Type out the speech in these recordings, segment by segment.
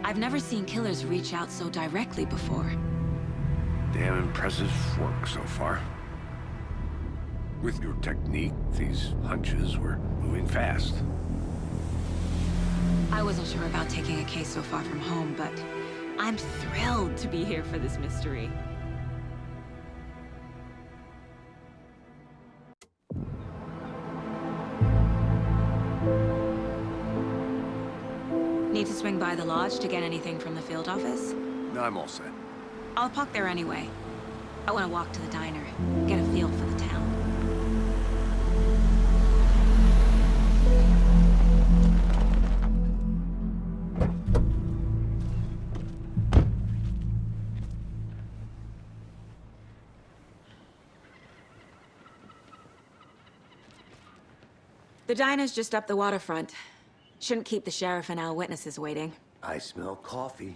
I've never seen killers reach out so directly before. Damn impressive work so far. With your technique, these hunches were moving fast. I wasn't sure about taking a case so far from home, but I'm thrilled to be here for this mystery. Need to swing by the lodge to get anything from the field office? No, I'm all set. I'll park there anyway. I want to walk to the diner, get a feel for the town. The diner's just up the waterfront. Shouldn't keep the sheriff and our witnesses waiting. I smell coffee.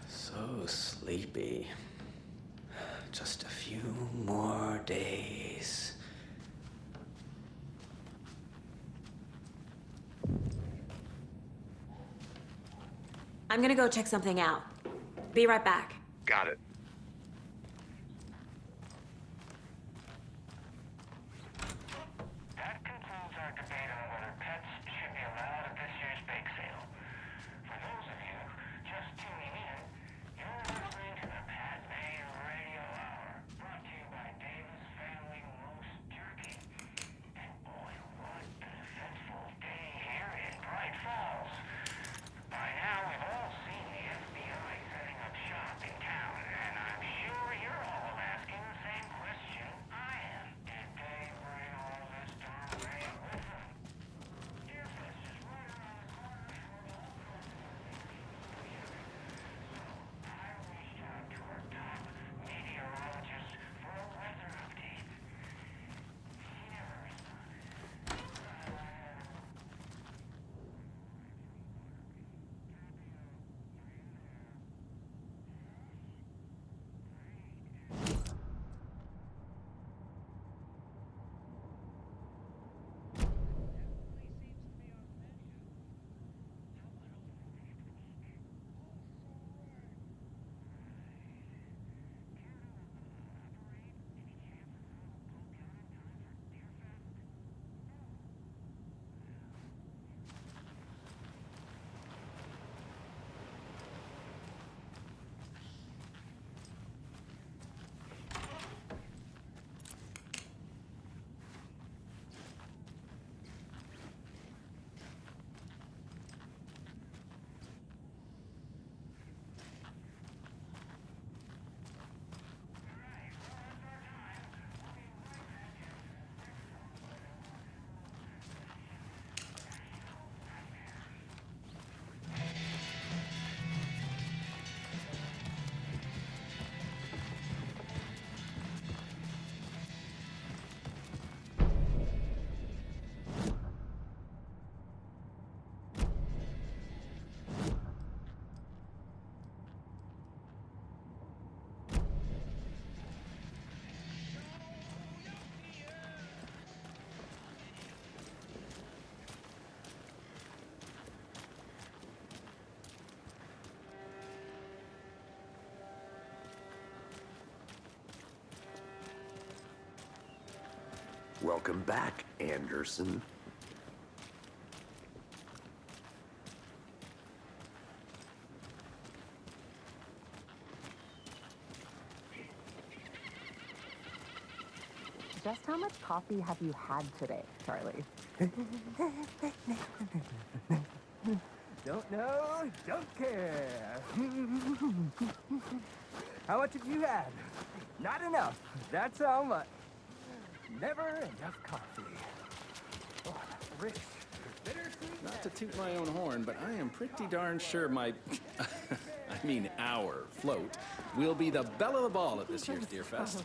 So sleepy. Just a few more days. I'm gonna go check something out. Be right back. Got it. That concludes our debate on whether pets should be allowed at this year's bake sale. For those of you just tuning in, you're listening to the Padme Radio Hour, brought to you by Davis Family Roast Jerky. And boy, what an eventful day here in Bright Falls. By now, we've all seen the FBI setting up shop in town, and I'm sure you're all asking the same question I am. Did they bring all this darn rain with them? Deerfest is right around the corner from all so I reached out to our top meteorologist for a weather update. He never responded. Welcome back, Anderson. Just how much coffee have you had today, Charlie? Don't know, don't care. How much have you had? Not enough. That's how much. Never enough coffee. Oh, rich, bittersweet. Not to toot my own horn, but I am pretty darn sure my, I mean our float, will be the belle of the ball at this year's Deerfest.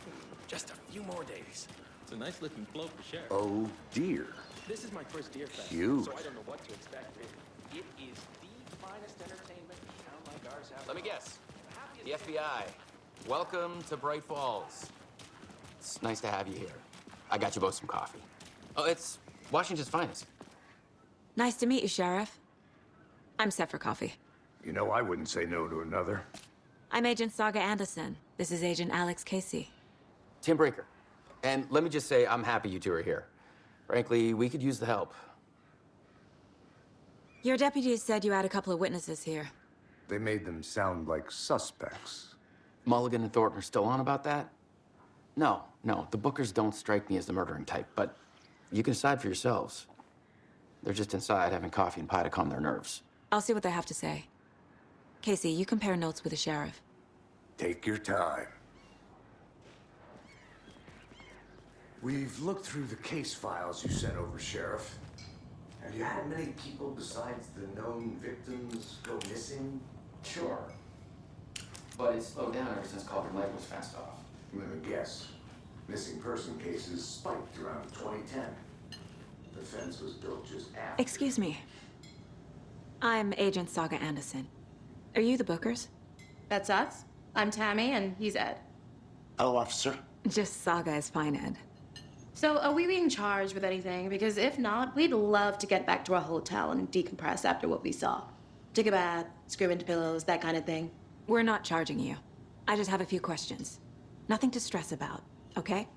Just a few more days. It's a nice looking float for sure. Oh dear. This is my first Deerfest, Huge. so I don't know what to expect. It is the finest entertainment a town like ours has. Let me guess. The FBI. Welcome to Bright Falls. It's nice to have you here. I got you both some coffee. Oh, it's Washington's finest. Nice to meet you, Sheriff. I'm set for coffee. You know, I wouldn't say no to another. I'm Agent Saga Anderson. This is Agent Alex Casey. Tim Breaker. And let me just say, I'm happy you two are here. Frankly, we could use the help. Your deputies said you had a couple of witnesses here. They made them sound like suspects. Mulligan and Thornton are still on about that? No, the Bookers don't strike me as the murdering type, but you can decide for yourselves. They're just inside having coffee and pie to calm their nerves. I'll see what they have to say. Casey, you compare notes with the sheriff. Take your time. We've looked through the case files you sent over, Sheriff. Have you had many people besides the known victims go missing? Sure. But it's slowed down ever since Cauldron Lake was fenced off. Let me guess. Missing person cases spiked around 2010. The fence was built just after. Excuse me. I'm Agent Saga Anderson. Are you the Bookers? That's us. I'm Tammy, and he's Ed. Hello, officer. Just Saga is fine, Ed. So, are we being charged with anything? Because if not, we'd love to get back to our hotel and decompress after what we saw. Take a bath, scream into pillows, that kind of thing. We're not charging you. I just have a few questions. Nothing to stress about, okay?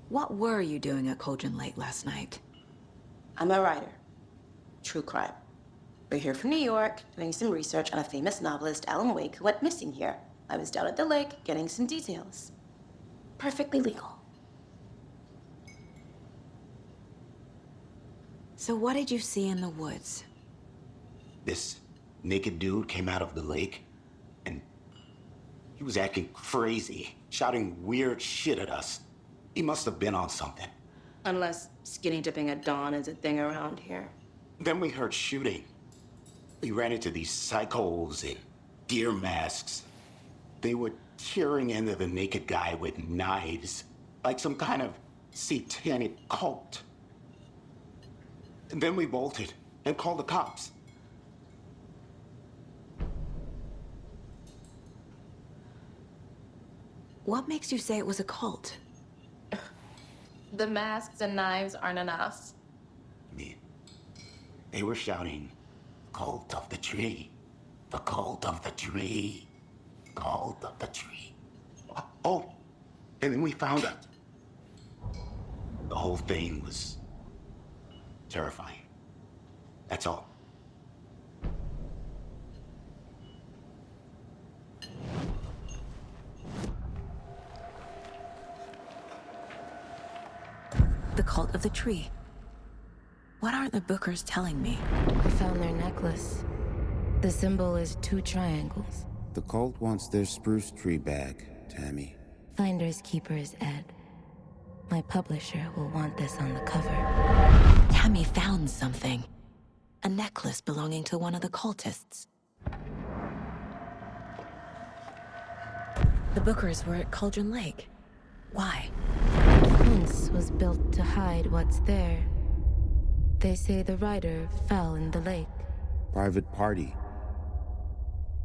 What were you doing at Cauldron Lake last night? I'm a writer. True crime. We're here from New York, doing some research on a famous novelist, Alan Wake, who went missing here. I was down at the lake, getting some details. Perfectly legal. So what did you see in the woods? This naked dude came out of the lake, and he was acting crazy, shouting weird shit at us. He must have been on something. Unless skinny dipping at dawn is a thing around here. Then we heard shooting. We ran into these psychos in deer masks. They were tearing into the naked guy with knives, like some kind of satanic cult. And then we bolted and called the cops. What makes you say it was a cult? The masks and knives aren't enough. I mean, they were shouting, "Cult of the tree, the cult of the tree, cult of the tree." Oh, and then we found out. The whole thing was terrifying. That's all. The cult of the tree. What aren't the Bookers telling me? I found their necklace. The symbol is 2 triangles. The cult wants their spruce tree back, Tammy. Finders keepers, Ed. My publisher will want this on the cover. Tammy found something. A necklace belonging to one of the cultists. The Bookers were at Cauldron Lake. Why? The fence was built to hide what's there. They say the rider fell in the lake. Private party.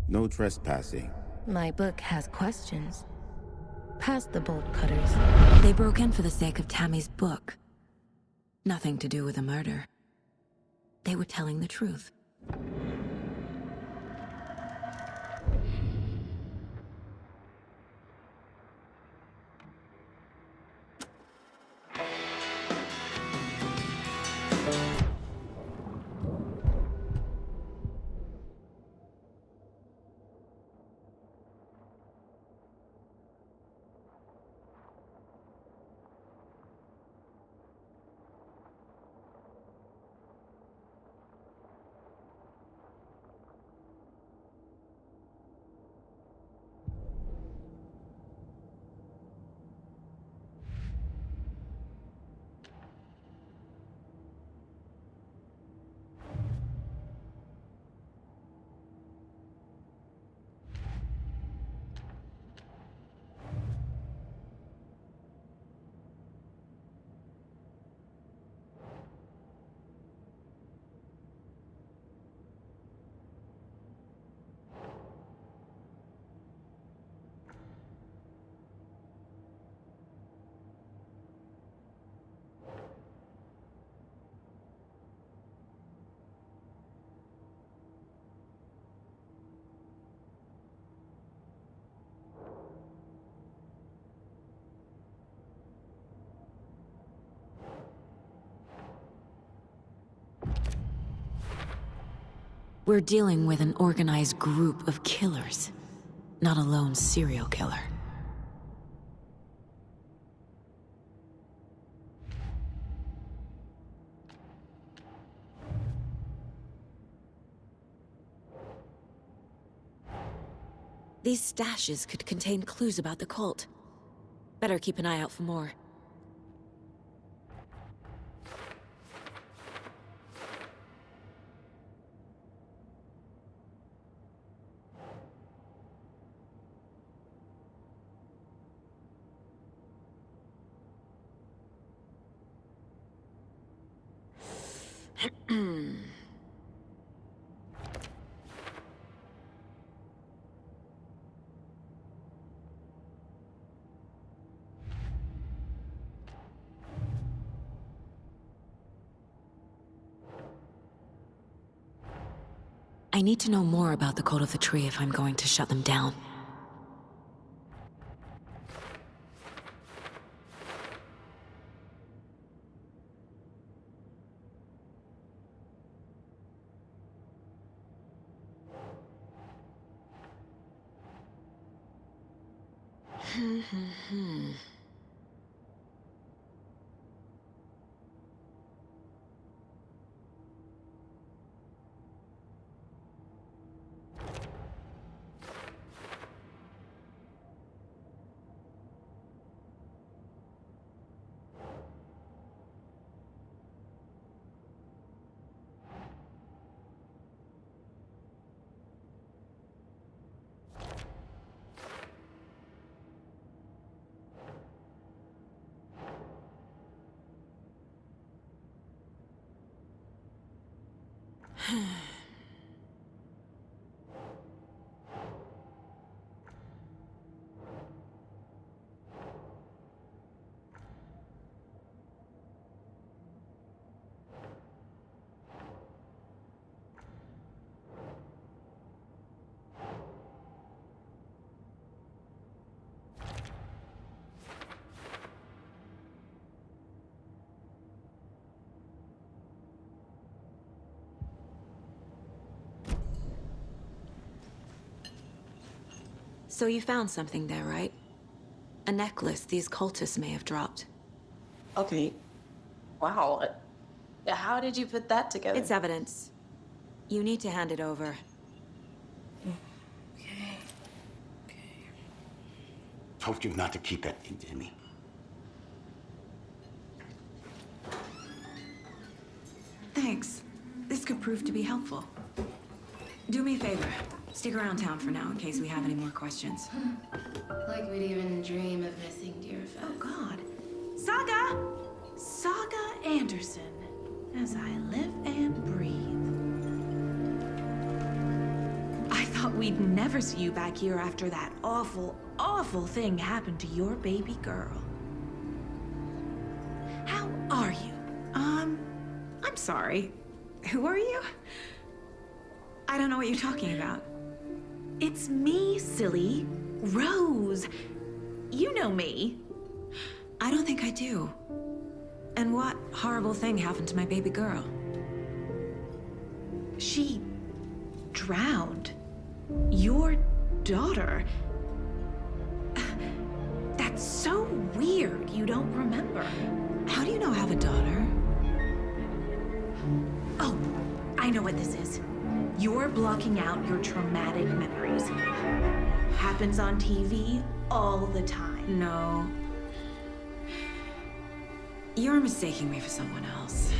No trespassing. My book has questions. Past the bolt cutters. They broke in for the sake of Tammy's book. Nothing to do with a murder. They were telling the truth. We're dealing with an organized group of killers, not a lone serial killer. These stashes could contain clues about the cult. Better keep an eye out for more. I need to know more about the Cult of the Tree if I'm going to shut them down. So you found something there, right? A necklace these cultists may have dropped. Okay. Wow. How did you put that together? It's evidence. You need to hand it over. Okay. Told you not to keep that thing, Jimmy. Thanks. This could prove to be helpful. Do me a favor. Stick around town for now in case we have any more questions. Like we'd even dream of missing Deerfest. Oh, God. Saga! Saga Anderson. As I live and breathe. I thought we'd never see you back here after that awful, awful thing happened to your baby girl. How are you? I'm sorry. Who are you? I don't know what you're talking about. It's me, silly. Rose. You know me. I don't think I do. And what horrible thing happened to my baby girl? She drowned. Your daughter. That's so weird you don't remember. How do you know I have a daughter? Oh, I know what this is. You're blocking out your traumatic memories. Happens on TV all the time. No. You're mistaking me for someone else.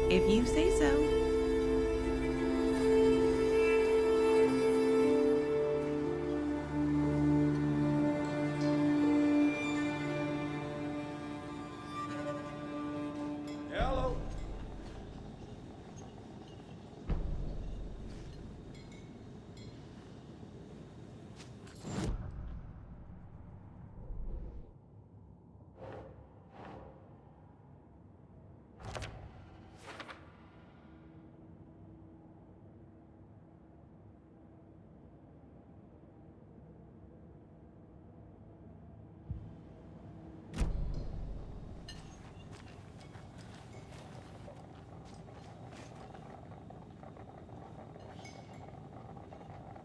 If you say so. Hello.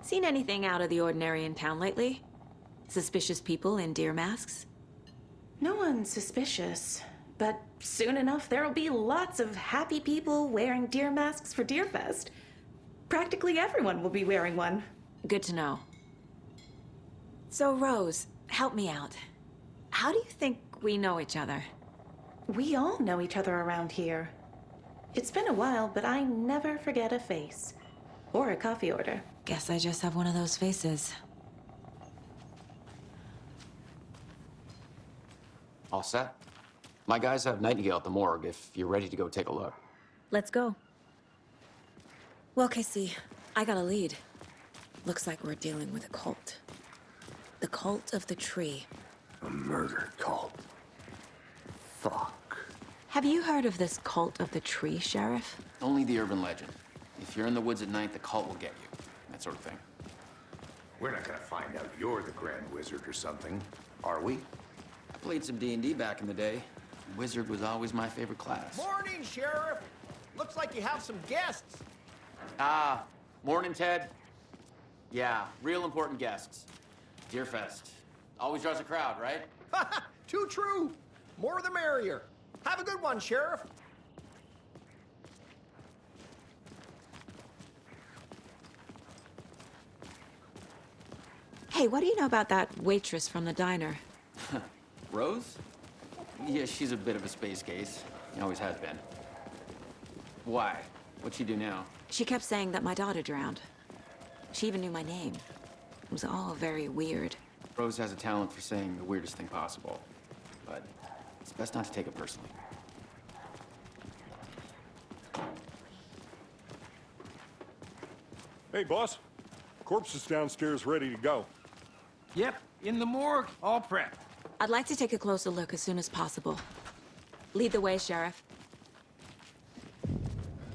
Seen anything out of the ordinary in town lately? Suspicious people in deer masks? No one's suspicious, but soon enough there'll be lots of happy people wearing deer masks for Deerfest. Practically everyone will be wearing one. Good to know. So, Rose, help me out. How do you think we know each other? We all know each other around here. It's been a while, but I never forget a face. Or a coffee order. Guess I just have one of those faces. All set? My guys have Nightingale at the morgue if you're ready to go take a look. Let's go. Well, Casey, I got a lead. Looks like we're dealing with a cult. The Cult of the Tree. A murder cult. Fuck. Have you heard of this Cult of the Tree, Sheriff? Only the urban legend. If you're in the woods at night, the cult will get you. That sort of thing. We're not gonna find out you're the Grand Wizard or something, are we? I played some D&D back in the day. Wizard was always my favorite class. Morning, Sheriff. Looks like you have some guests. Ah, morning, Ted. Yeah, real important guests. Deerfest. Always draws a crowd, right? Too true. More the merrier. Have a good one, Sheriff. Hey, what do you know about that waitress from the diner? Rose? Yeah, she's a bit of a space case. Always has been. Why? What'd she do now? She kept saying that my daughter drowned. She even knew my name. It was all very weird. Rose has a talent for saying the weirdest thing possible. But it's best not to take it personally. Hey, boss. Corpse is downstairs ready to go. Yep, in the morgue, all prepped. I'd like to take a closer look as soon as possible. Lead the way, Sheriff.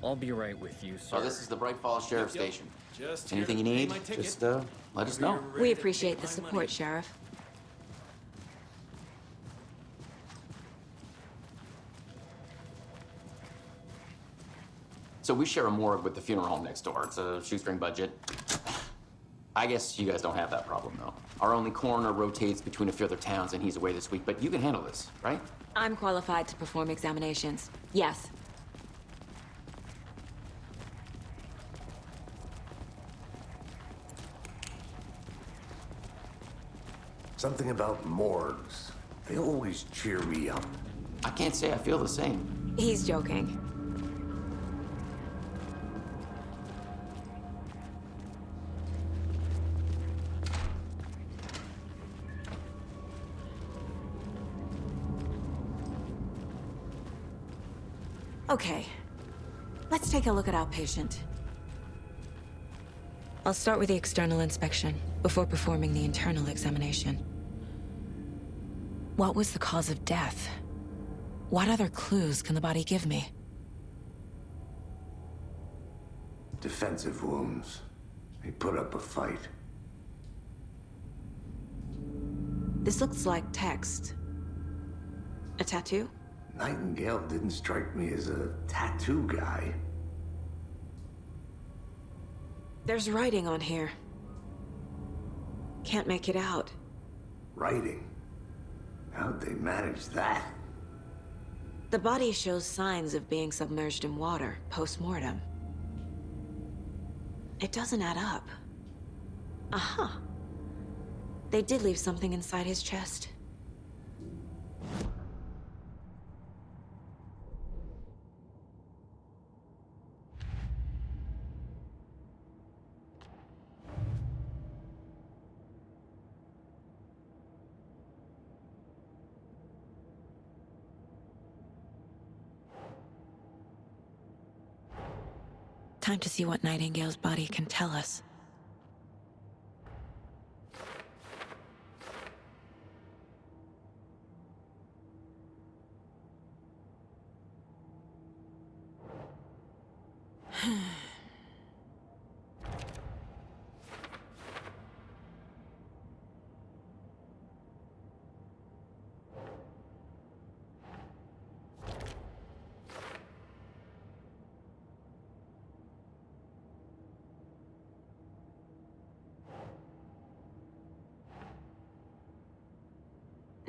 I'll be right with you, sir. So this is the Bright Falls Sheriff Station. Just Anything you here to pay need, my ticket. just let us know. We appreciate the support, Sheriff. So we share a morgue with the funeral home next door. It's a shoestring budget. I guess you guys don't have that problem, though. Our only coroner rotates between a few other towns, and he's away this week, but you can handle this, right? I'm qualified to perform examinations. Yes. Something about morgues. They always cheer me up. I can't say I feel the same. He's joking. Okay, let's take a look at our patient. I'll start with the external inspection before performing the internal examination. What was the cause of death? What other clues can the body give me? Defensive wounds. He put up a fight. This looks like text. A tattoo? Nightingale didn't strike me as a tattoo guy. There's writing on here. Can't make it out. Writing? How'd they manage that? The body shows signs of being submerged in water post-mortem. It doesn't add up. Aha. They did leave something inside his chest. Time to see what Nightingale's body can tell us.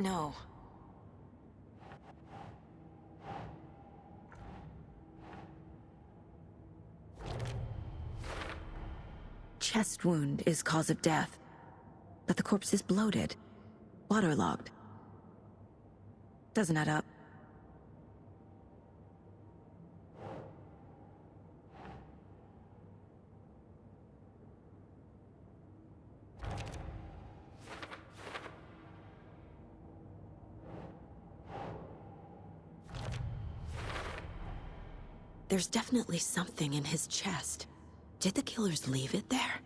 No. Chest wound is cause of death, but the corpse is bloated, waterlogged. Doesn't add up. There's definitely something in his chest. Did the killers leave it there?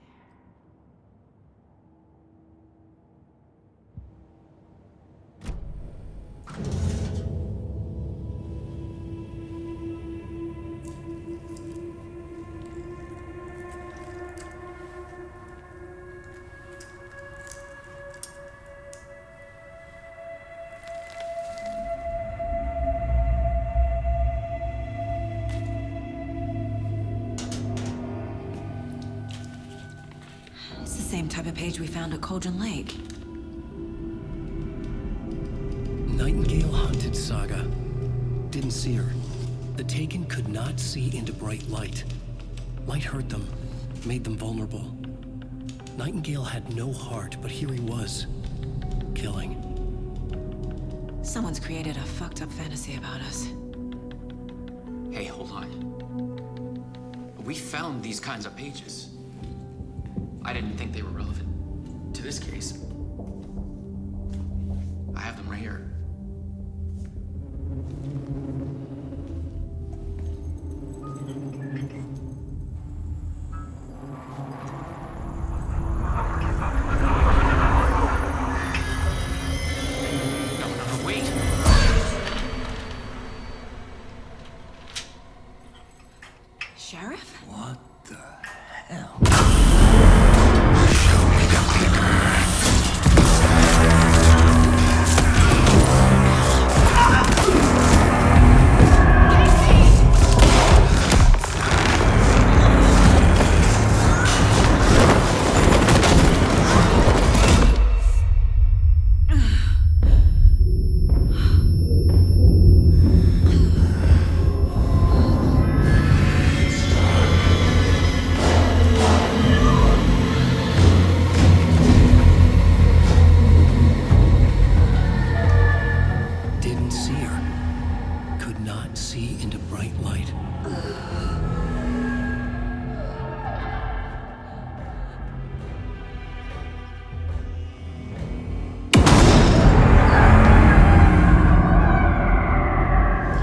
It's the same type of page we found at Cauldron Lake. Nightingale Hunted Saga. Didn't see her. The Taken could not see into bright light. Light hurt them, made them vulnerable. Nightingale had no heart, but here he was, killing. Someone's created a fucked up fantasy about us. Hey, hold on. We found these kinds of pages. I didn't think they were relevant to this case. I have them right here. No, wait. Sheriff? What the hell? Didn't see her. Could not see into bright light.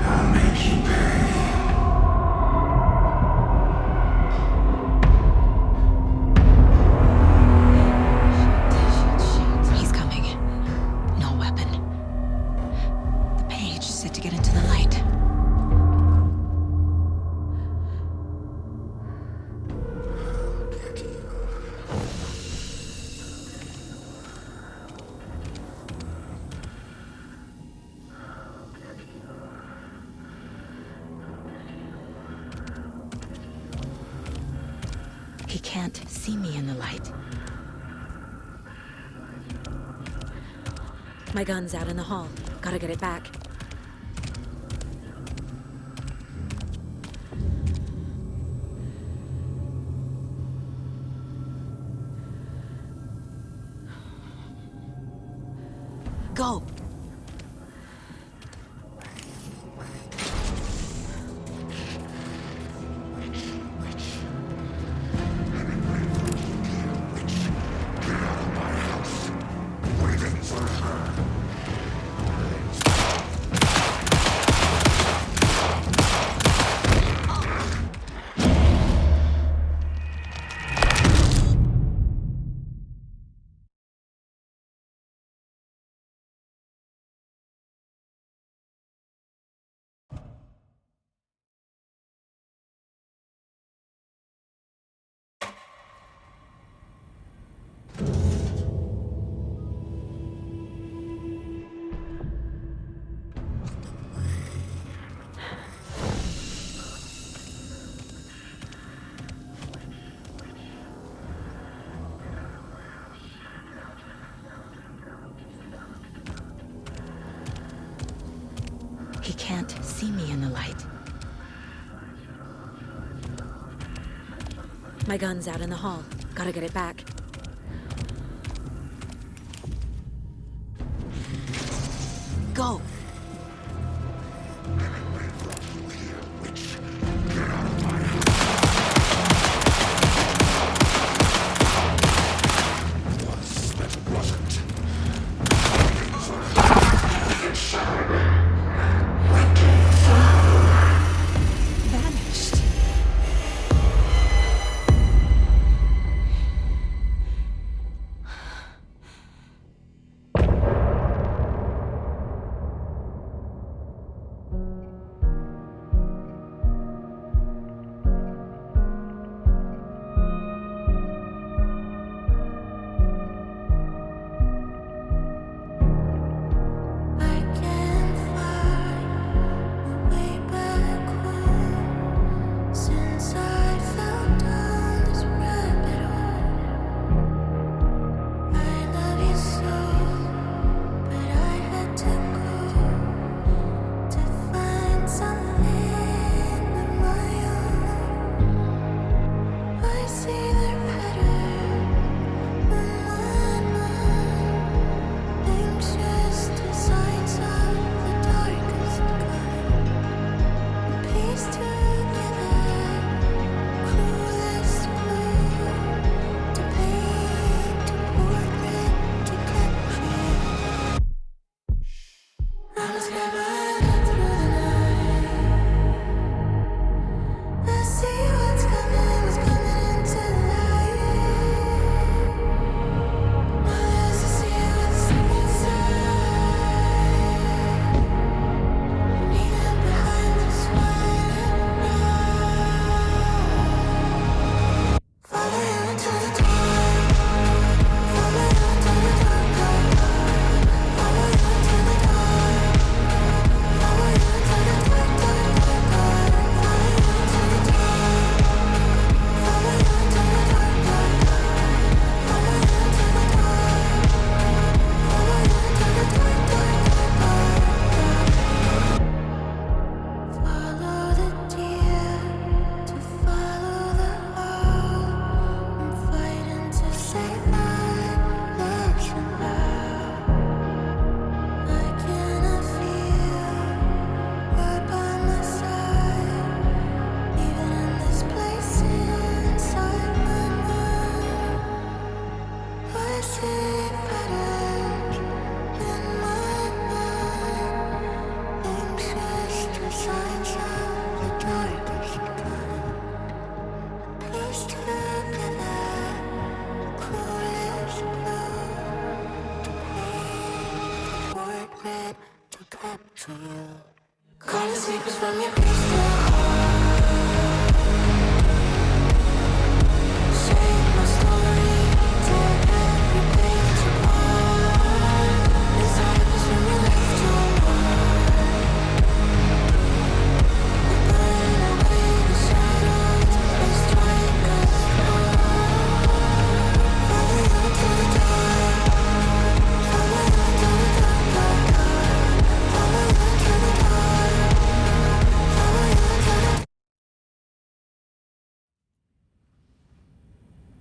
I'll make you pay. He's coming. No weapon. The page set to get into the light. He can't see me in the light. My gun's out in the hall. Gotta get it back. Go! see me in the light. My gun's out in the hall. Gotta get it back. Go!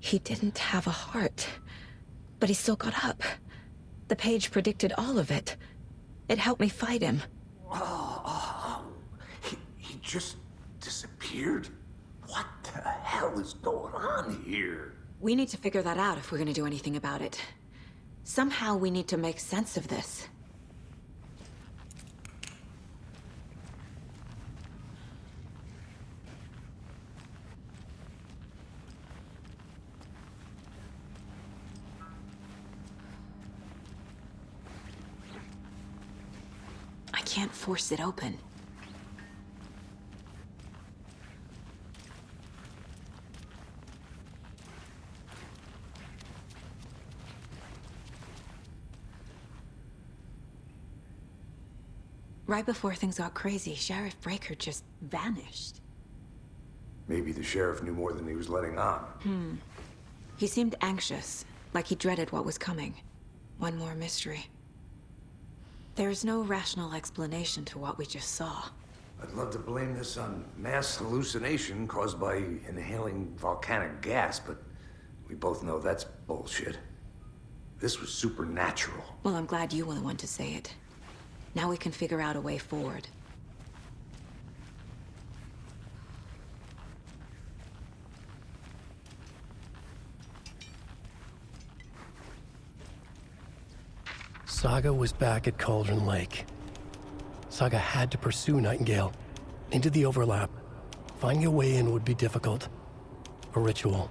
He didn't have a heart, but he still got up. The page predicted all of it. It helped me fight him. He just disappeared? What the hell is going on here? We need to figure that out if we're gonna do anything about it. Somehow we need to make sense of this. I can't force it open. Right before things got crazy, Sheriff Breaker just vanished. Maybe the sheriff knew more than he was letting on. He seemed anxious, like he dreaded what was coming. One more mystery. There's no rational explanation to what we just saw. I'd love to blame this on mass hallucination caused by inhaling volcanic gas, but we both know that's bullshit. This was supernatural. Well, I'm glad you were the one to say it. Now we can figure out a way forward. Saga was back at Cauldron Lake. Saga had to pursue Nightingale into the overlap. Finding a way in would be difficult. A ritual.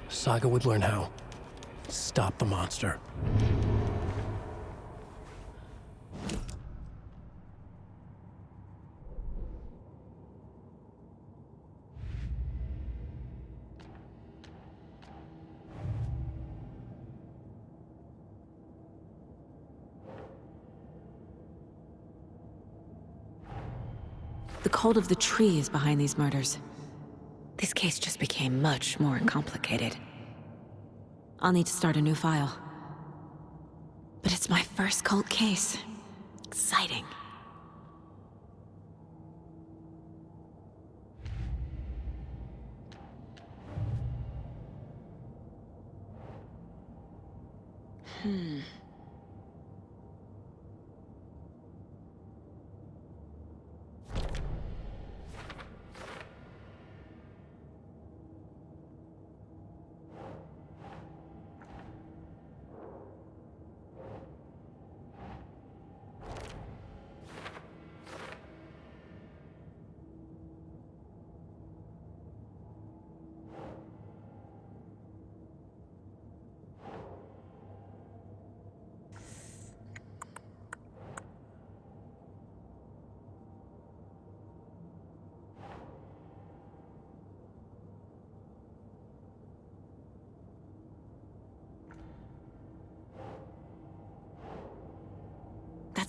Saga would learn how. Stop the monster. The cult of the tree is behind these murders. This case just became much more complicated. I'll need to start a new file. But it's my first cult case. Exciting.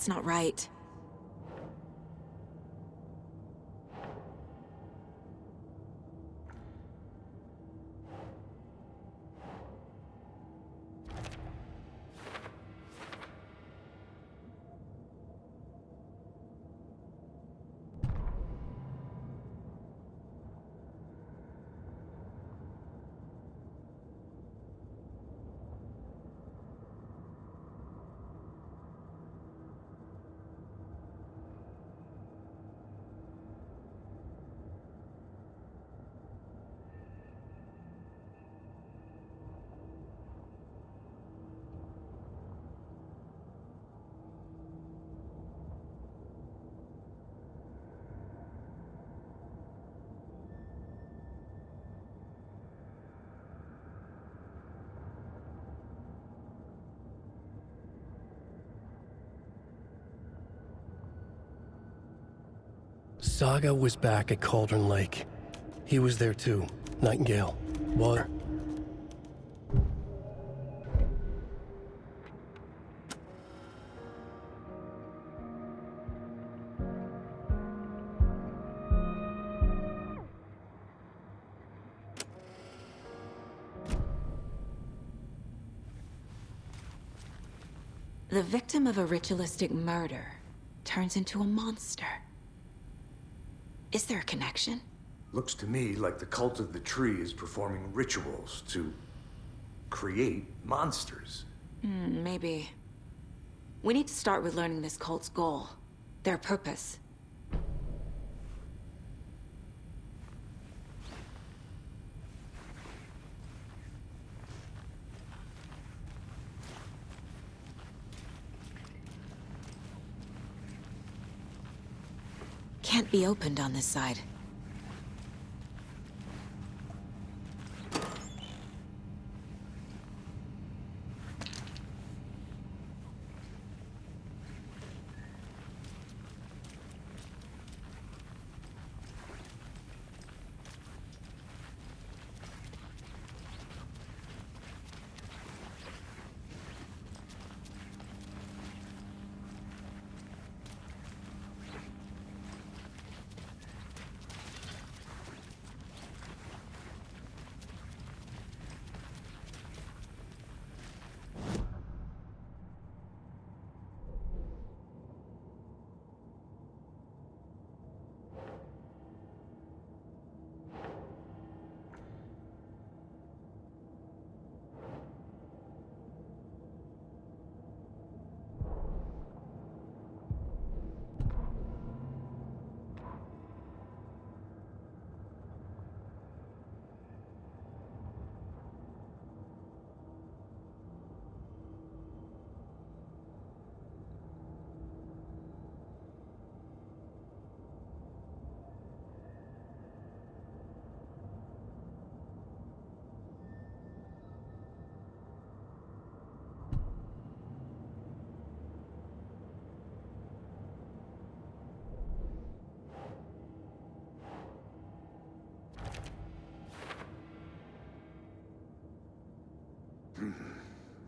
That's not right. Saga was back at Cauldron Lake. He was there too. Nightingale. Water. The victim of a ritualistic murder turns into a monster. Is there a connection? Looks to me like the cult of the tree is performing rituals to create monsters. Maybe. We need to start with learning this cult's goal, their purpose. Can't be opened on this side.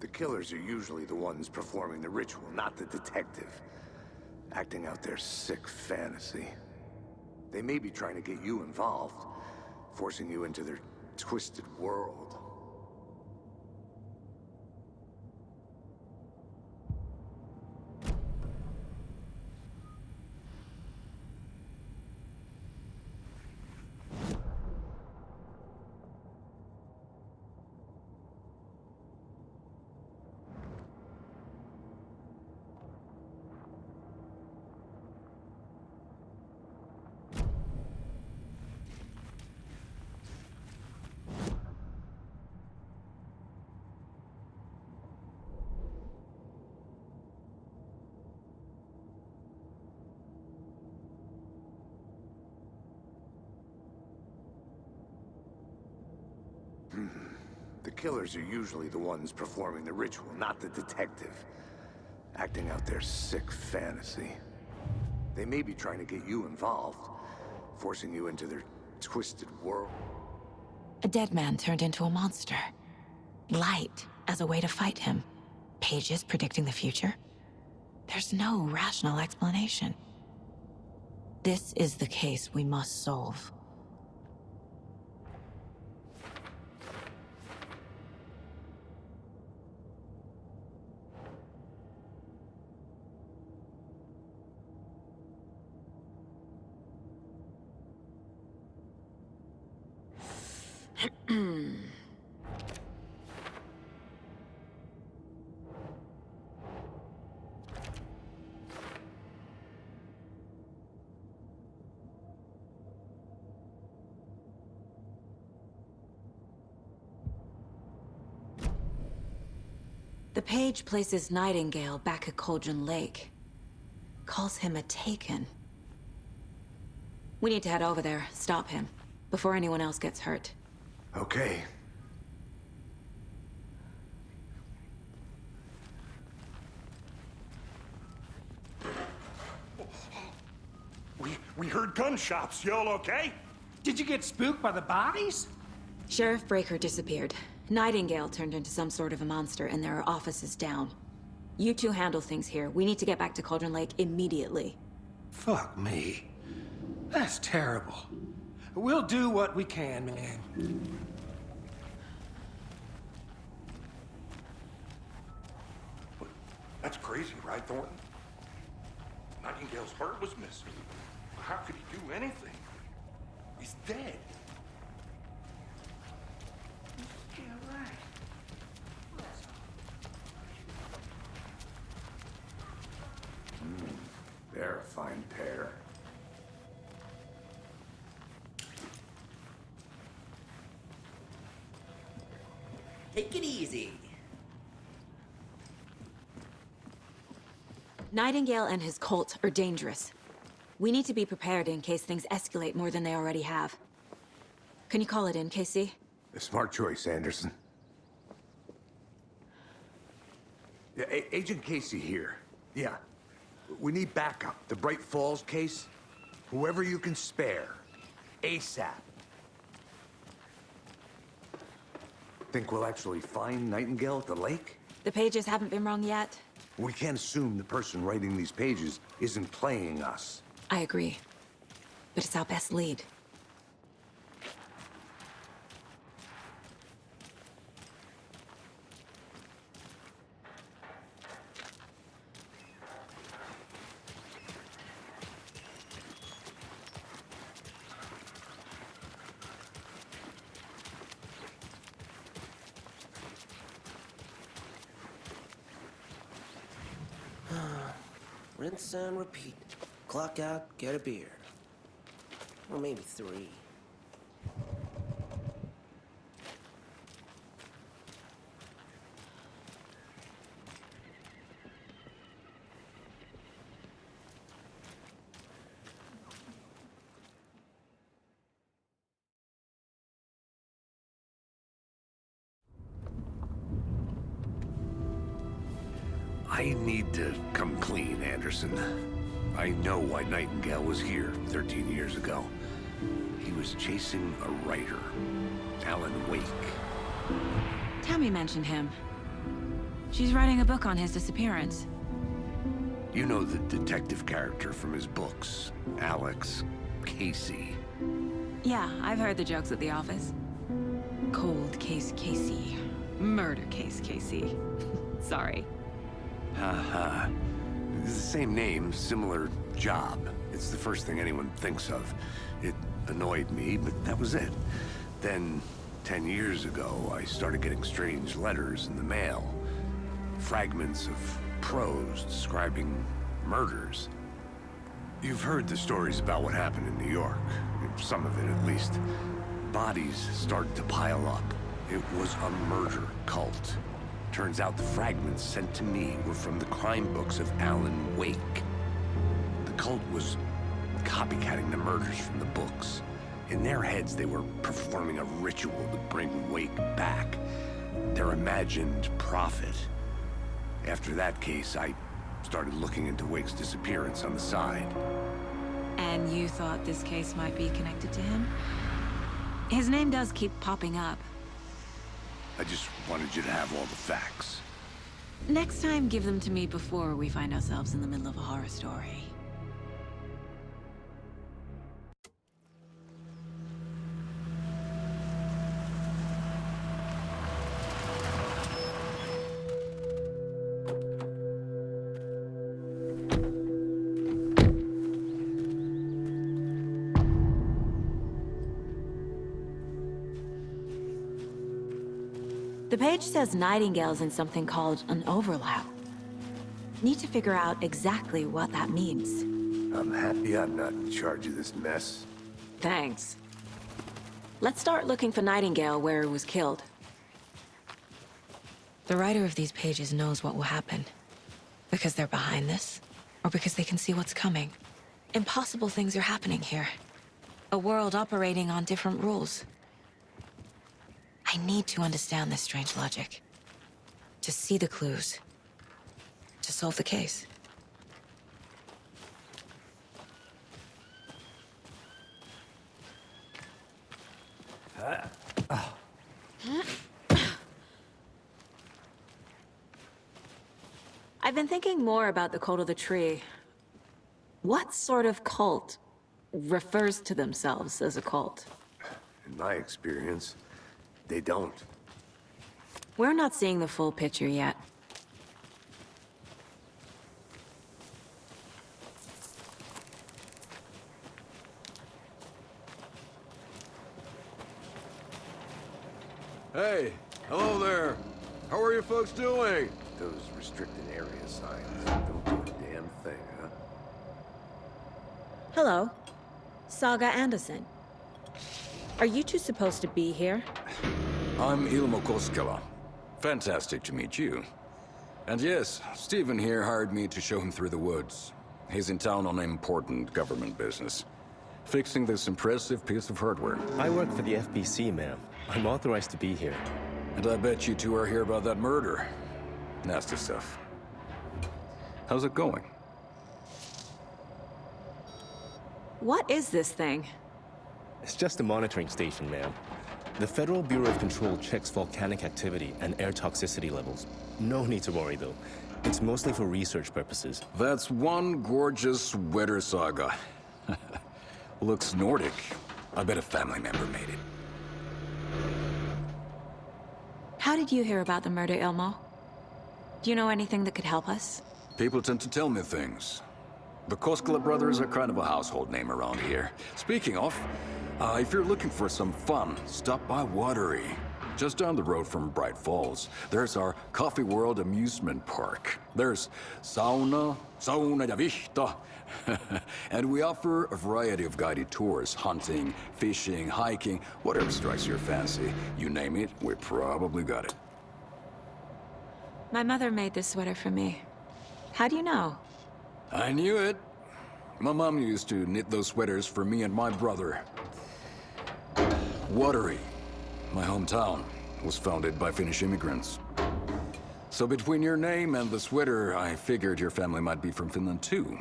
The killers are usually the ones performing the ritual, not the detective. Acting out their sick fantasy. They may be trying to get you involved, forcing you into their twisted world. The killers are usually the ones performing the ritual, not the detective. Acting out their sick fantasy. They may be trying to get you involved, forcing you into their twisted world. A dead man turned into a monster. Light as a way to fight him. Pages predicting the future. There's no rational explanation. This is the case we must solve. The page places Nightingale back at Cauldron Lake. Calls him a Taken. We need to head over there, stop him, before anyone else gets hurt. Okay. We heard gunshots. Y'all okay? Did you get spooked by the bodies? Sheriff Breaker disappeared. Nightingale turned into some sort of a monster, and there are offices down. You two handle things here. We need to get back to Cauldron Lake immediately. Fuck me. That's terrible. We'll do what we can, man. That's crazy, right, Thornton? Nightingale's heart was missing. How could he do anything? He's dead. Yeah, right. They're a fine pair. Take it easy. Nightingale and his cult are dangerous. We need to be prepared in case things escalate more than they already have. Can you call it in, KC? A smart choice, Anderson. Yeah, Agent Casey here. Yeah. We need backup. The Bright Falls case. Whoever you can spare. ASAP. Think we'll actually find Nightingale at the lake? The pages haven't been wrong yet. We can't assume the person writing these pages isn't playing us. I agree. But it's our best lead. Rinse and repeat. Clock out, get a beer. Or maybe 3. I need to come clean, Anderson. I know why Nightingale was here 13 years ago. He was chasing a writer, Alan Wake. Tammy mentioned him. She's writing a book on his disappearance. You know the detective character from his books, Alex Casey. Yeah, I've heard the jokes at the office. Cold case Casey. Murder case Casey. Sorry. Haha. It's the same name, similar job. It's the first thing anyone thinks of. It annoyed me, but that was it. Then, 10 years ago, I started getting strange letters in the mail. Fragments of prose describing murders. You've heard the stories about what happened in New York. Some of it, at least. Bodies started to pile up. It was a murder cult. Turns out the fragments sent to me were from the crime books of Alan Wake. The cult was copycatting the murders from the books. In their heads, they were performing a ritual to bring Wake back. Their imagined prophet. After that case, I started looking into Wake's disappearance on the side. And you thought this case might be connected to him? His name does keep popping up. I just wanted you to have all the facts. Next time, give them to me before we find ourselves in the middle of a horror story. The page says Nightingale's in something called an overlap. Need to figure out exactly what that means. I'm happy I'm not in charge of this mess. Thanks. Let's start looking for Nightingale where he was killed. The writer of these pages knows what will happen. Because they're behind this, or because they can see what's coming. Impossible things are happening here. A world operating on different rules. I need to understand this strange logic. To see the clues. To solve the case. I've been thinking more about the Cult of the Tree. What sort of cult refers to themselves as a cult? In my experience, they don't. We're not seeing the full picture yet. Hey, hello there. How are you folks doing? Those restricted area signs don't do a damn thing, huh? Hello. Saga Anderson. Are you two supposed to be here? I'm Ilmo Koskela. Fantastic to meet you. And yes, Stephen here hired me to show him through the woods. He's in town on important government business. Fixing this impressive piece of hardware. I work for the FBC, ma'am. I'm authorized to be here. And I bet you two are here about that murder. Nasty stuff. How's it going? What is this thing? It's just a monitoring station, ma'am. The Federal Bureau of Control checks volcanic activity and air toxicity levels. No need to worry, though. It's mostly for research purposes. That's one gorgeous weather saga. Looks Nordic. I bet a family member made it. How did you hear about the murder, Ilmo? Do you know anything that could help us? People tend to tell me things. The Koskela brothers are kind of a household name around here. Speaking of, if you're looking for some fun, stop by Watery. Just down the road from Bright Falls, there's our Coffee World amusement park. There's sauna ja vihta. And we offer a variety of guided tours, hunting, fishing, hiking, whatever strikes your fancy. You name it, we probably got it. My mother made this sweater for me. How do you know? I knew it. My mom used to knit those sweaters for me and my brother. Watery, my hometown, was founded by Finnish immigrants. So between your name and the sweater, I figured your family might be from Finland too.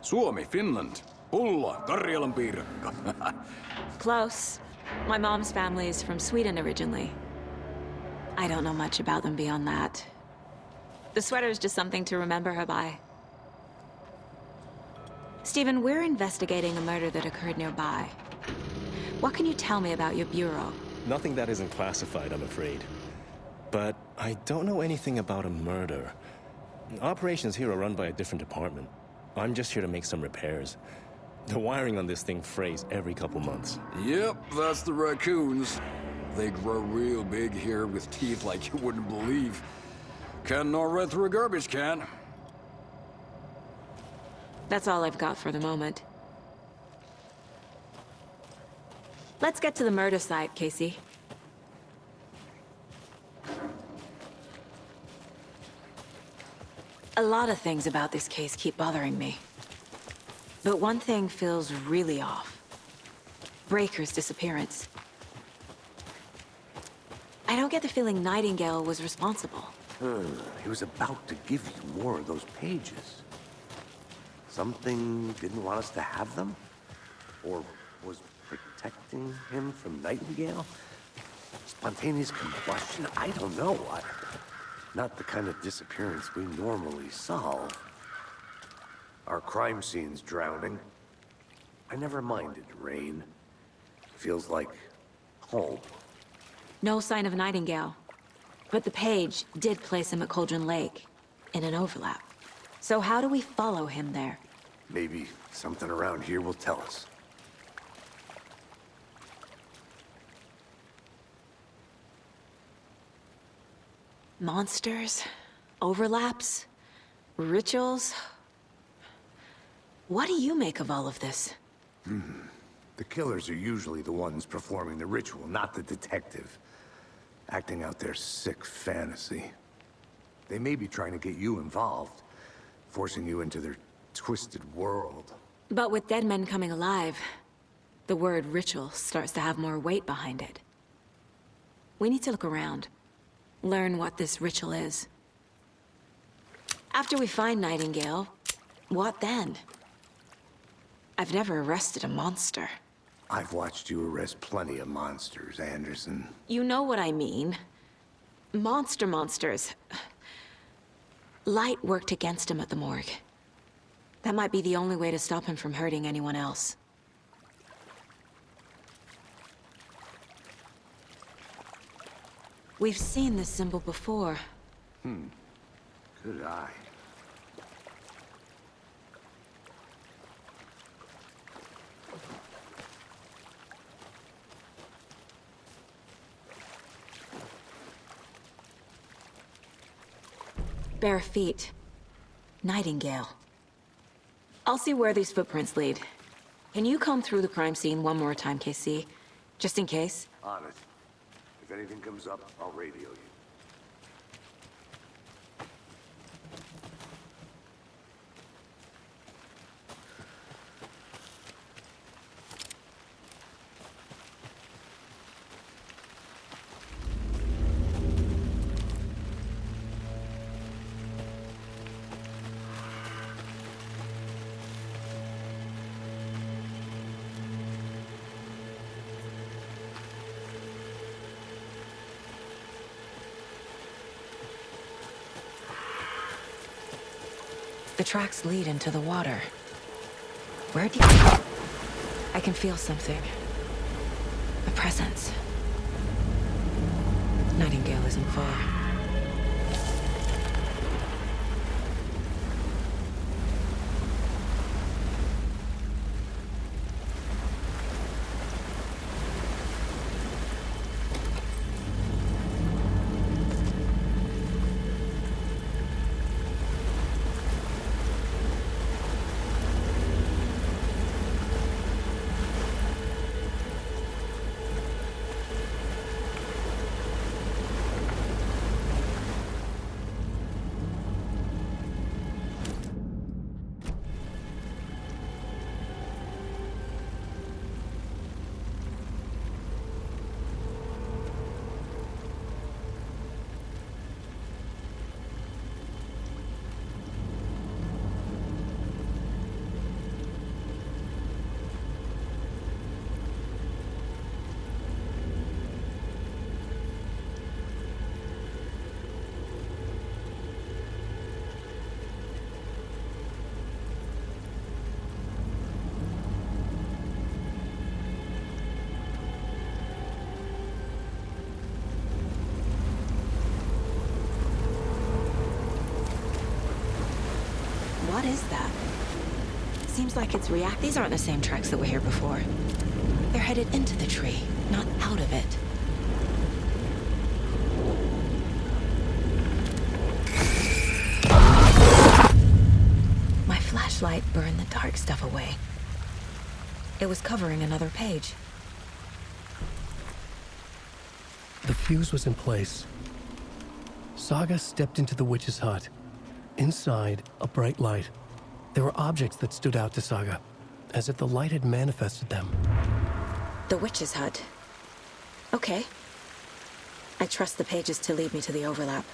Suomi, Finland. Pulla, Karjalan piirakka. Close. My mom's family is from Sweden originally. I don't know much about them beyond that. The sweater is just something to remember her by. Stephen, we're investigating a murder that occurred nearby. What can you tell me about your bureau? Nothing that isn't classified, I'm afraid. But I don't know anything about a murder. Operations here are run by a different department. I'm just here to make some repairs. The wiring on this thing frays every couple months. Yep, that's the raccoons. They grow real big here with teeth like you wouldn't believe. Can't gnaw right through a garbage can. That's all I've got for the moment. Let's get to the murder site, Casey. A lot of things about this case keep bothering me. But one thing feels really off. Breaker's disappearance. I don't get the feeling Nightingale was responsible. He was about to give you more of those pages. Something didn't want us to have them? Or was protecting him from Nightingale? Spontaneous combustion? I don't know. Not the kind of disappearance we normally solve. Our crime scene's drowning. I never minded rain. Feels like home. No sign of Nightingale. But the page did place him at Cauldron Lake, in an overlap. So how do we follow him there? Maybe something around here will tell us. Monsters? Overlaps? Rituals? What do you make of all of this? The killers are usually the ones performing the ritual, not the detective. Acting out their sick fantasy. They may be trying to get you involved, forcing you into their twisted world. But with dead men coming alive, the word ritual starts to have more weight behind it. We need to look around. Learn what this ritual is. After we find Nightingale, what then? I've never arrested a monster. I've watched you arrest plenty of monsters, Anderson. You know what I mean. Monsters. Light worked against him at the morgue. That might be the only way to stop him from hurting anyone else. We've seen this symbol before. Good eye. Bare feet. Nightingale. I'll see where these footprints lead. Can you comb through the crime scene one more time, KC? Just in case? On it. If anything comes up, I'll radio you. The tracks lead into the water. Where do you... I can feel something. A presence. Nightingale isn't far. Feels like it's react. These aren't the same tracks that were here before. They're headed into the tree, not out of it. My flashlight burned the dark stuff away. It was covering another page. The fuse was in place. Saga stepped into the witch's hut. Inside, a bright light. There were objects that stood out to Saga, as if the light had manifested them. The witch's hut. Okay. I trust the pages to lead me to the overlap.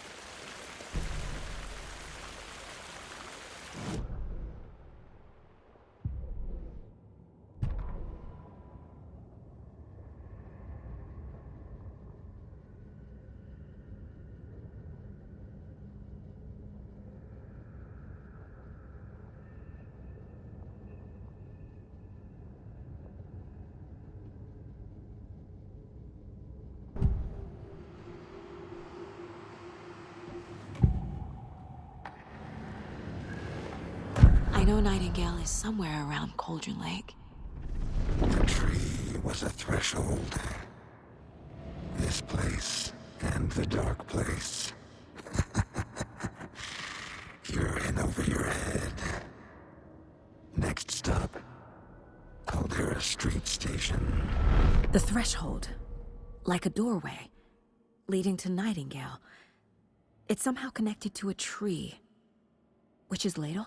I know Nightingale is somewhere around Cauldron Lake. The tree was a threshold. This place and the dark place. You're in over your head. Next stop, Caldera Street Station. The threshold. Like a doorway. Leading to Nightingale. It's somehow connected to a tree. Witch's Ladle?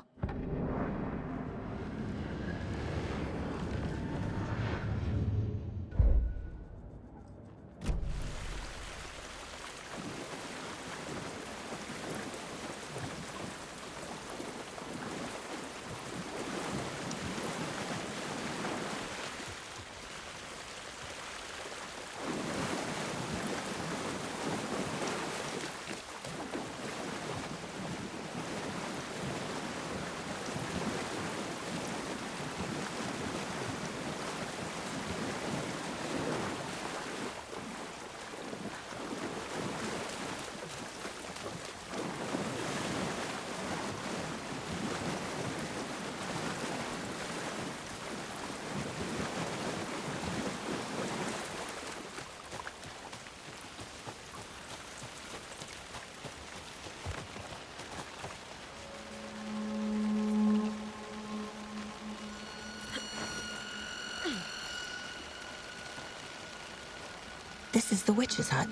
This is the witch's hut.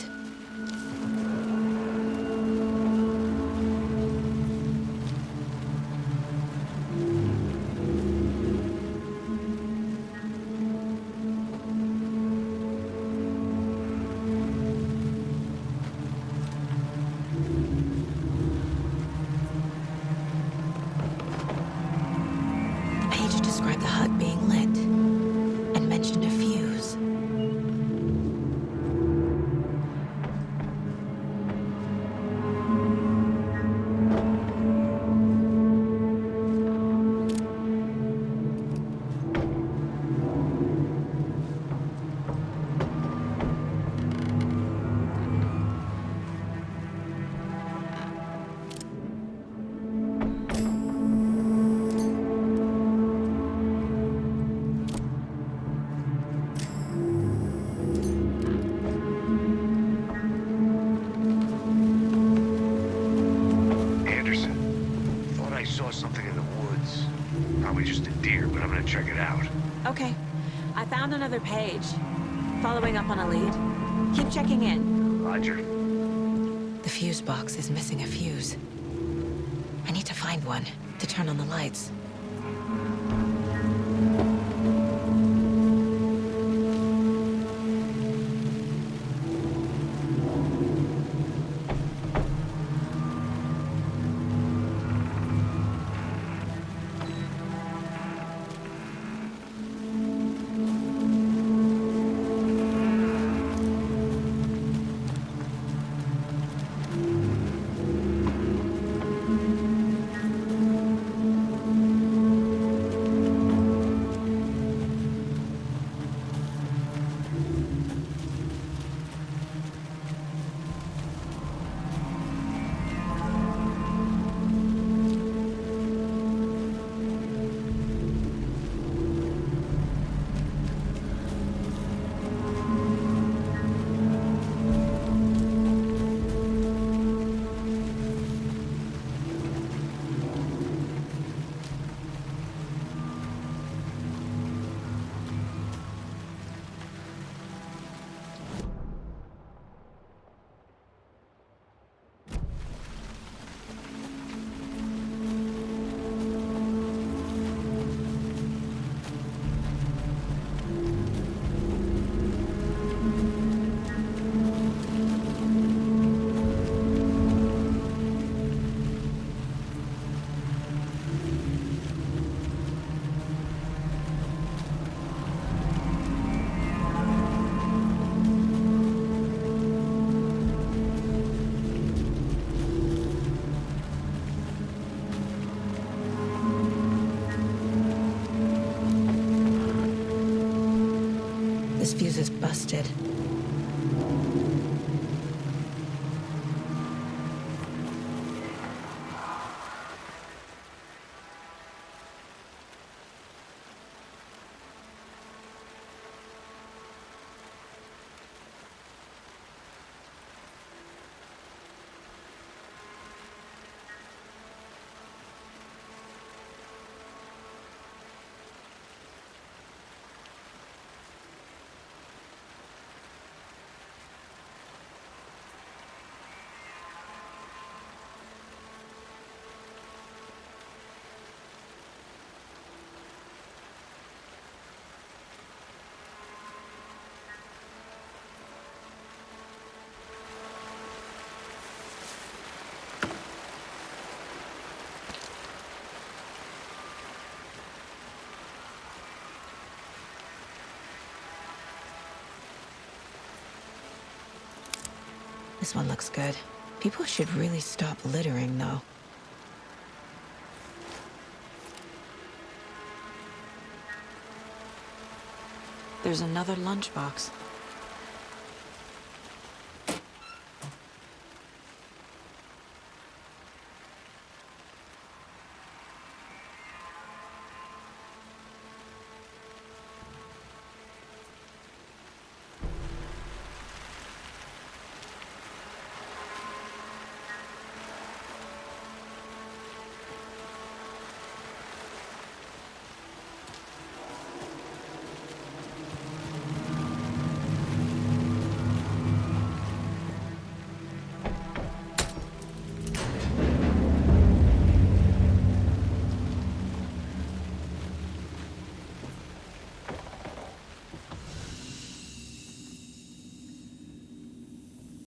The page described the hut being lit and mentioned a fuse. Something in the woods. Probably just a deer, but I'm gonna check it out. Okay. I found another page. Following up on a lead. Keep checking in. Roger. The fuse box is missing a fuse. I need to find one to turn on the lights. expected. This one looks good. People should really stop littering, though. There's another lunchbox.